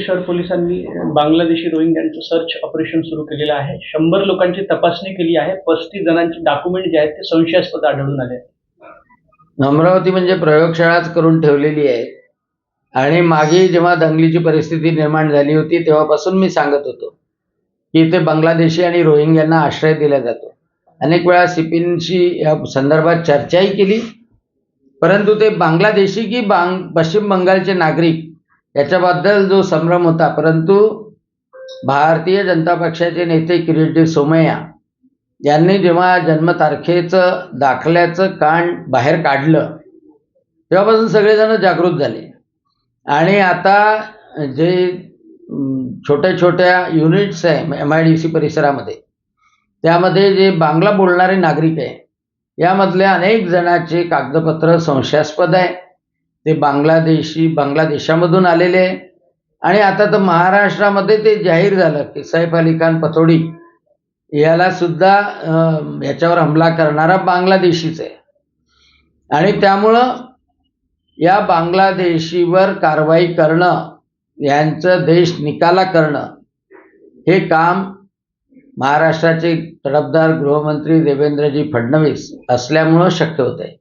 शहर पोलिसांनी Bangladeshi रोहिंग्यांचं search operation सुरू केलेलं आहे. 100 लोकांची तपासणी केली आहे. 35 जणांचे डॉक्युमेंट जे आहेत ते संशयास्पद आढळून आले आहेत. अमरावती म्हणजे प्रयोगशाळाच करून ठेवलेली आहे. आणि मागे जेव्हा दंगलीची परिस्थिती निर्माण झाली होती तेव्हापासून मी सांगत होतो की इथे बांगलादेशी आणि रोहिंग्यांना आश्रय दिला जातो. अनेक वेळा सीपींशी या संदर्भात चर्चाही केली, परंतु ते बांगलादेशी की पश्चिम बंगालचे नागरिक याच्याबद्दल जो संभ्रम होता, परंतु भारतीय जनता पक्षाचे नेते किरीट सोमय्या यांनी जेव्हा जन्मतारखेचं दाखल्याचं कान बाहेर काढलं तेव्हापासून सगळेजण जागृत झाले. आणि आता जे छोट्या छोट्या युनिट्स आहे MIDC परिसरामध्ये, त्यामध्ये जे बांगला बोलणारे नागरिक आहे यामधल्या अनेक जणांचे कागदपत्र संशयास्पद आहे. ते बांगलादेशामधून आलेले आहे. आणि आता तर महाराष्ट्रामध्ये ते जाहीर झालं की सैफ अली खान पतोडी याला सुद्धा याच्यावर हमला करणारा बांगलादेशीच आहे. आणि त्यामुळं या बांगलादेशीवर कारवाई करणं, यांचं देश निकाला करणं हे काम महाराष्ट्राचे तडफदार गृहमंत्री देवेंद्रजी फडणवीस असल्यामुळं शक्य होत आहे.